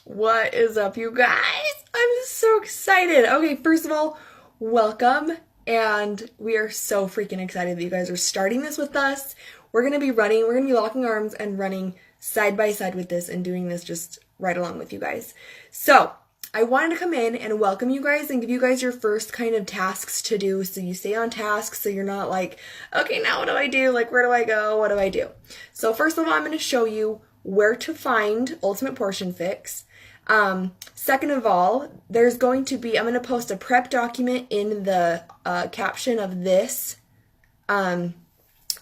What is up, you guys? I'm so excited. Okay, first of all, welcome. And we are so freaking excited that you guys are starting this with us. We're going to be locking arms and running side by side with this and doing this just right along with you guys. So, I wanted to come in and welcome you guys and give you guys your first kind of tasks to do so you stay on task so you're not like, okay, now what do I do? Like, where do I go? What do I do? So, first of all, I'm going to show you where to find Ultimate Portion Fix. Second of all, I'm going to post a prep document in the caption of this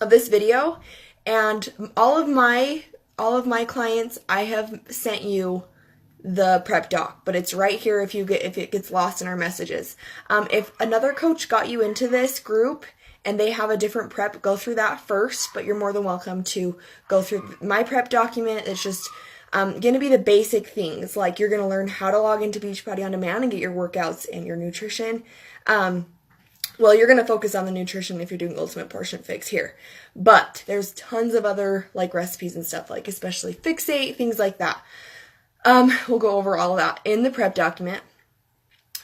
video, and all of my clients, I have sent you the prep doc, but it's right here if it gets lost in our messages. If another coach got you into this group and they have a different prep, go through that first, but you're more than welcome to go through my prep document. It's just going to be the basic things, like you're going to learn how to log into Beachbody On Demand and get your workouts and your nutrition. Well, you're going to focus on the nutrition if you're doing Ultimate Portion Fix here, but there's tons of other like recipes and stuff, like especially Fixate, things like that. We'll go over all of that in the prep document.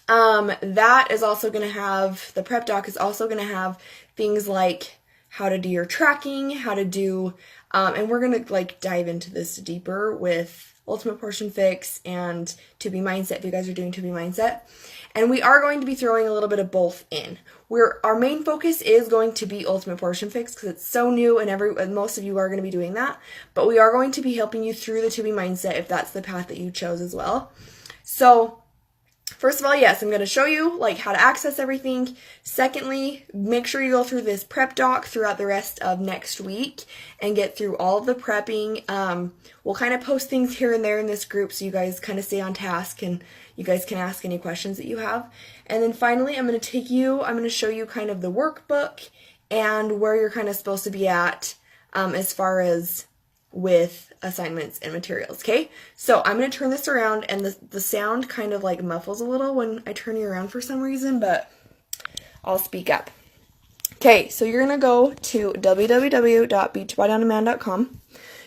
That is also going to have, the prep doc is also going to have things like how to do your tracking, how to do, and we're going to like dive into this deeper with Ultimate Portion Fix and To Be Mindset if you guys are doing To Be Mindset. And we are going to be throwing a little bit of both in. Our main focus is going to be Ultimate Portion Fix because it's so new and most of you are going to be doing that. But we are going to be helping you through the To Be Mindset if that's the path that you chose as well. So, first of all, yes, I'm going to show you like how to access everything. Secondly, make sure you go through this prep doc throughout the rest of next week and get through all of the prepping. We'll kind of post things here and there in this group so you guys kind of stay on task and you guys can ask any questions that you have. And then finally, I'm going to show you kind of the workbook and where you're kind of supposed to be at as far as with assignments and materials, okay? So I'm going to turn this around, and the sound kind of like muffles a little when I turn you around for some reason, but I'll speak up. Okay, so you're going to go to www.beachbodyondemand.com.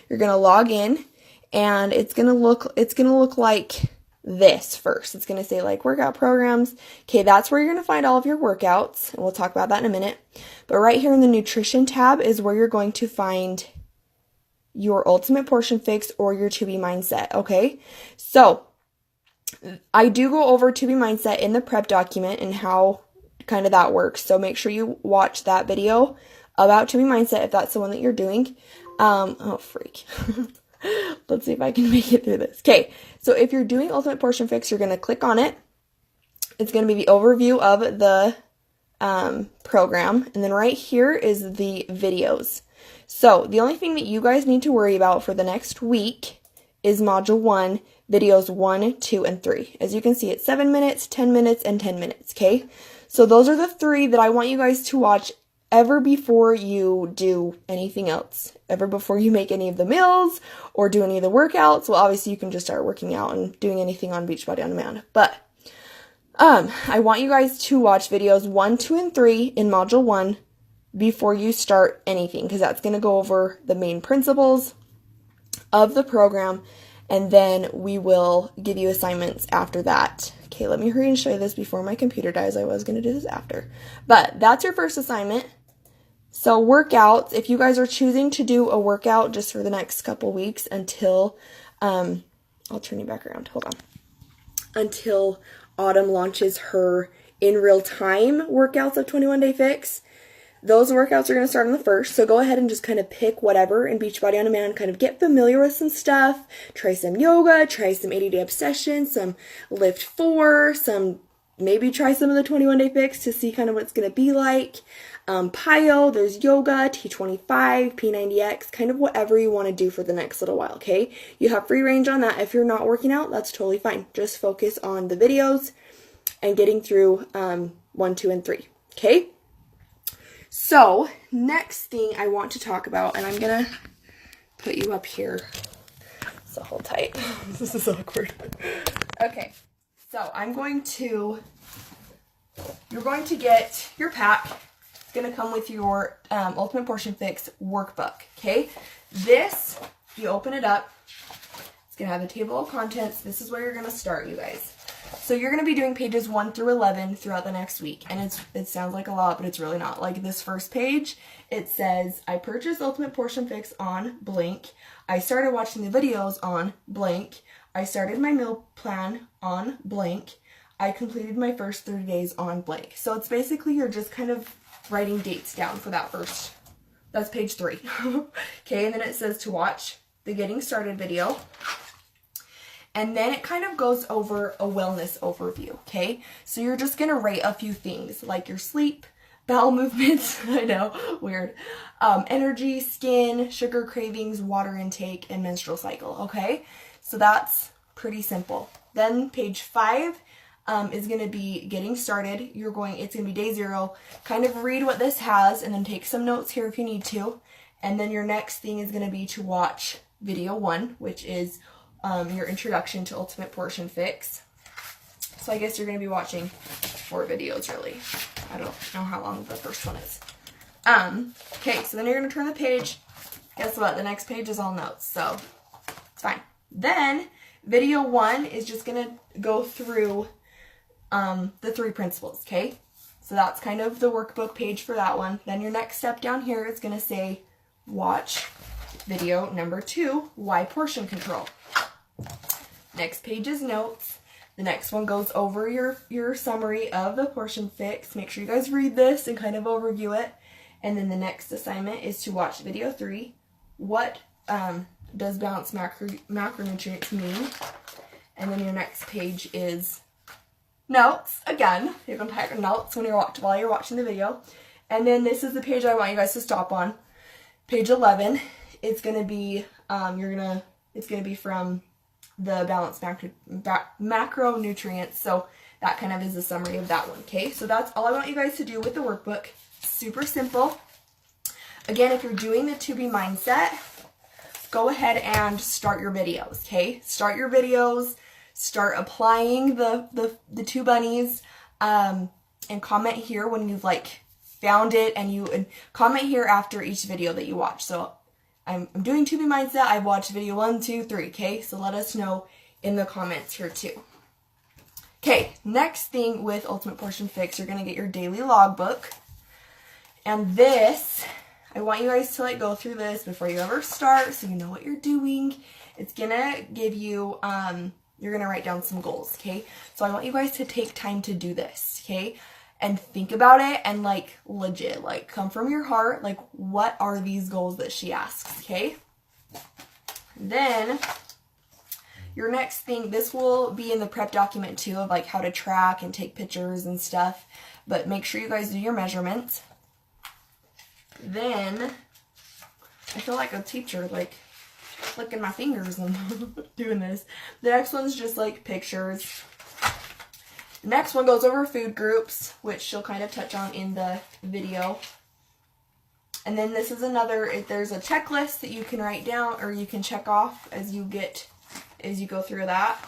You're going to log in, and it's going to look like this first. It's going to say like workout programs. Okay, that's where you're going to find all of your workouts, and we'll talk about that in a minute. But right here in the nutrition tab is where you're going to find your Ultimate Portion Fix or your To Be Mindset, okay? So, I do go over To Be Mindset in the prep document and how kind of that works. So make sure you watch that video about To Be Mindset if that's the one that you're doing. Oh, freak. Let's see if I can make it through this. Okay, so if you're doing Ultimate Portion Fix, you're going to click on it. It's going to be the overview of the program. And then right here is the videos. So the only thing that you guys need to worry about for the next week is Module 1, videos 1, 2, and 3. As you can see, it's 7 minutes, 10 minutes, and 10 minutes, okay? So those are the 3 that I want you guys to watch ever before you do anything else. Ever before you make any of the meals or do any of the workouts. Well, obviously you can just start working out and doing anything on Beachbody On Demand. But I want you guys to watch videos 1, 2, and 3 in Module 1 before you start anything, because that's going to go over the main principles of the program, and then we will give you assignments after that. Okay, let me hurry and show you this before my computer dies. I was going to do this after. But that's your first assignment. So workouts, if you guys are choosing to do a workout just for the next couple weeks until, I'll turn you back around, hold on, until Autumn launches her in real time workouts of 21 Day Fix. Those workouts are going to start on the 1st, so go ahead and just kind of pick whatever in Beachbody On Demand, kind of get familiar with some stuff, try some yoga, try some 80-day obsession, some Lift 4, maybe try some of the 21 Day Fix to see kind of what it's going to be like. PiYo, there's yoga, T25, P90X, kind of whatever you want to do for the next little while, okay? You have free range on that. If you're not working out, that's totally fine. Just focus on the videos and getting through 1, 2, and 3, okay? So, next thing I want to talk about, and I'm going to put you up here, so hold tight. This is awkward. Okay, so you're going to get your pack. It's going to come with your Ultimate Portion Fix workbook, okay? This, you open it up, It's going to have a table of contents. This is where you're going to start, you guys. So you're going to be doing pages 1 through 11 throughout the next week. And it sounds like a lot, but it's really not. Like this first page, it says, I purchased Ultimate Portion Fix on blank. I started watching the videos on blank. I started my meal plan on blank. I completed my first 30 days on blank. So it's basically you're just kind of writing dates down for that first. That's page 3. Okay, and then it says to watch the Getting Started video. And then it kind of goes over a wellness overview, okay? So you're just going to rate a few things, like your sleep, bowel movements, I know, weird, energy, skin, sugar cravings, water intake, and menstrual cycle, okay? So that's pretty simple. Then page 5 is going to be Getting Started. It's going to be day 0. Kind of read what this has, and then take some notes here if you need to. And then your next thing is going to be to watch video 1, which is your introduction to Ultimate Portion Fix. So I guess you're going to be watching 4 videos, really. I don't know how long the first one is. Okay, so then you're going to turn the page. Guess what? The next page is all notes, so it's fine. Then video 1 is just going to go through the 3 principles, okay? So that's kind of the workbook page for that one. Then your next step down here is going to say watch video number 2, why portion control. Next page is notes. The next one goes over your summary of the portion fix. Make sure you guys read this and kind of overview it. And then the next assignment is to watch video 3. What does balanced macronutrients mean? And then your next page is notes. Again, you can type notes while you're watching the video. And then this is the page I want you guys to stop on. Page 11. It's gonna be it's gonna be from the balanced macronutrients. So that kind of is a summary of that one. Okay, so that's all I want you guys to do with the workbook. Super simple. Again, if you're doing the To Be mindset, go ahead and start your videos. Okay, start your videos. Start applying the 2 bunnies, and comment here when you've found it, and comment here after each video that you watch. So I'm doing To Be mindset. I've watched video 1, 2, 3. Okay, so let us know in the comments here too. Okay, next thing with Ultimate Portion Fix, you're gonna get your daily logbook, and this, I want you guys to go through this before you ever start, so you know what you're doing. It's gonna give you you're gonna write down some goals. Okay, so I want you guys to take time to do this. Okay. And think about it and legit, come from your heart, what are these goals that she asks, okay? Then your next thing, this will be in the prep document too, of how to track and take pictures and stuff, but make sure you guys do your measurements. Then I feel like a teacher, flicking my fingers and doing this. The next one's just pictures. The next one goes over food groups, which she'll kind of touch on in the video. And then this is there's a checklist that you can write down or you can check off as you go through that.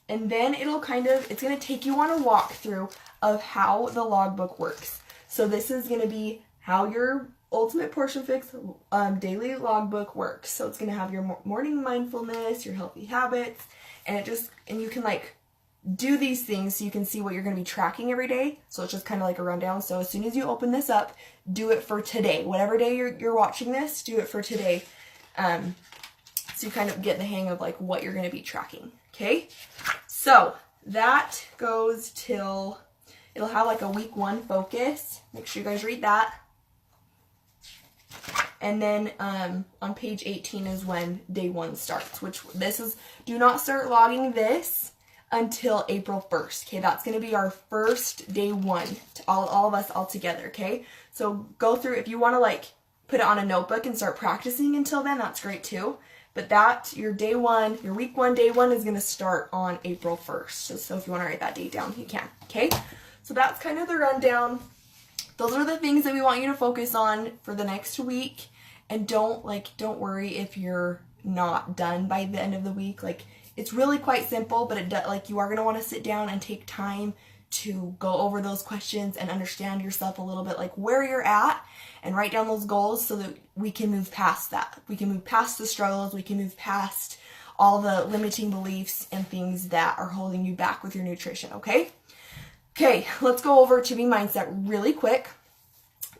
And then it's going to take you on a walkthrough of how the logbook works. So this is going to be how your Ultimate Portion Fix daily logbook works. So it's going to have your morning mindfulness, your healthy habits, and you can do these things so you can see what you're going to be tracking every day. So it's just kind of a rundown. So as soon as you open this up, do it for today. Whatever day you're watching this, do it for today. So you kind of get the hang of what you're going to be tracking. Okay. So that goes till, it'll have a week 1 focus. Make sure you guys read that. And then on page 18 is when day 1 starts, do not start logging this until April 1st. Okay, that's going to be our first day 1 to all of us all together. Okay, so go through, if you want to put it on a notebook and start practicing until then, that's great too. But your day 1, your week 1, day 1 is going to start on April 1st. So if you want to write that date down, you can. Okay, so that's kind of the rundown. Those are the things that we want you to focus on for the next week. And don't worry if you're not done by the end of the week. It's really quite simple, but you are going to want to sit down and take time to go over those questions and understand yourself a little bit, where you're at, and write down those goals so that we can move past that. We can move past the struggles. We can move past all the limiting beliefs and things that are holding you back with your nutrition, okay? Okay, let's go over To Be Mindset really quick.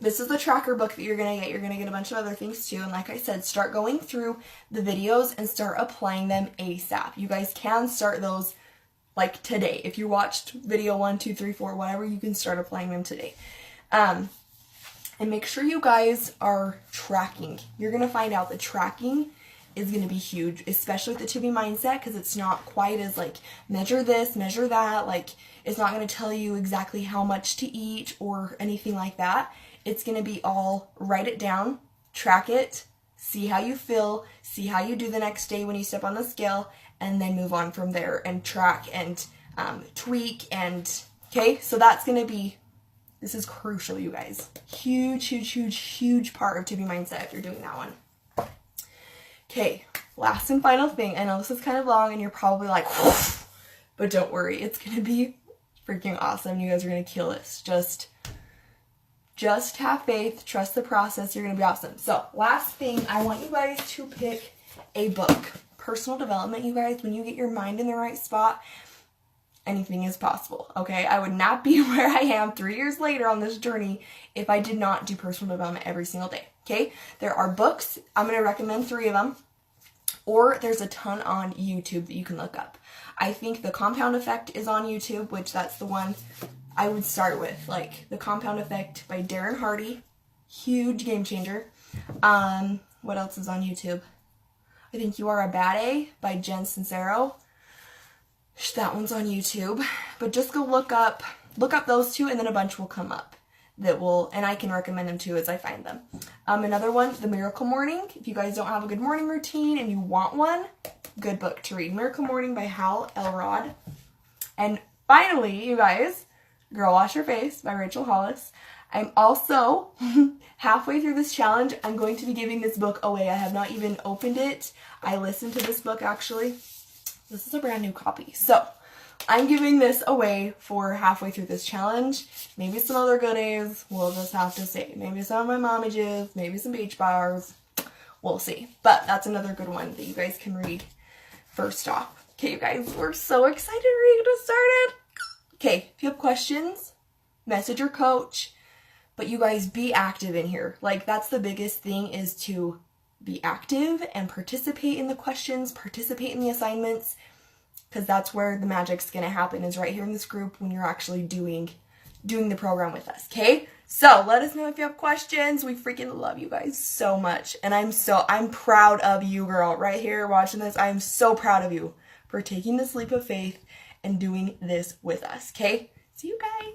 This is the tracker book that you're going to get. You're going to get a bunch of other things too. And like I said, start going through the videos and start applying them ASAP. You guys can start those like today. If you watched video 1, 2, 3, 4, whatever, you can start applying them today. And make sure you guys are tracking. You're going to find out that tracking is going to be huge, especially with the To Be Mindset, because it's not quite as like measure this, measure that. Like it's not going to tell you exactly how much to eat or anything like that. It's going to be all write it down, track it, see how you feel, see how you do the next day when you step on the scale, and then move on from there and track and tweak. And okay, so that's going to be, this is crucial, you guys. Huge, huge, huge, huge part of To Be Mindset if you're doing that one. Okay, last and final thing. I know this is kind of long and you're probably like, whoosh, but don't worry, it's going to be freaking awesome. You guys are going to kill this. Just have faith, trust the process, you're going to be awesome. So, last thing, I want you guys to pick a book. Personal development, you guys, when you get your mind in the right spot, anything is possible, okay? I would not be where I am 3 years later on this journey if I did not do personal development every single day, okay? There are books, I'm going to recommend 3 of them, or there's a ton on YouTube that you can look up. I think The Compound Effect is on YouTube, which that's the one I would start with, like The Compound Effect by Darren Hardy, huge game changer. What else is on YouTube? I think You Are a Bad A by Jen Sincero. That one's on YouTube. But just go look up those 2, and then a bunch will come up that will, and I can recommend them too as I find them. Another one, The Miracle Morning. If you guys don't have a good morning routine and you want one, good book to read. Miracle Morning by Hal Elrod. And finally, you guys, Girl Wash Your Face by Rachel Hollis. I'm also halfway through this challenge. I'm going to be giving this book away. I have not even opened it. I listened to this book actually. This is a brand new copy. So I'm giving this away for halfway through this challenge. Maybe some other goodies. We'll just have to see. Maybe some of my momages. Maybe some beach bars. We'll see. But that's another good one that you guys can read first off. Okay, you guys, we're so excited we're going to start it. Okay, if you have questions, message your coach, but you guys be active in here. Like, that's the biggest thing, is to be active and participate in the questions, participate in the assignments, because that's where the magic's going to happen, is right here in this group when you're actually doing the program with us, okay? So, let us know if you have questions. We freaking love you guys so much, and I'm proud of you, girl, right here watching this. I am so proud of you for taking this leap of faith and doing this with us, okay? See you guys.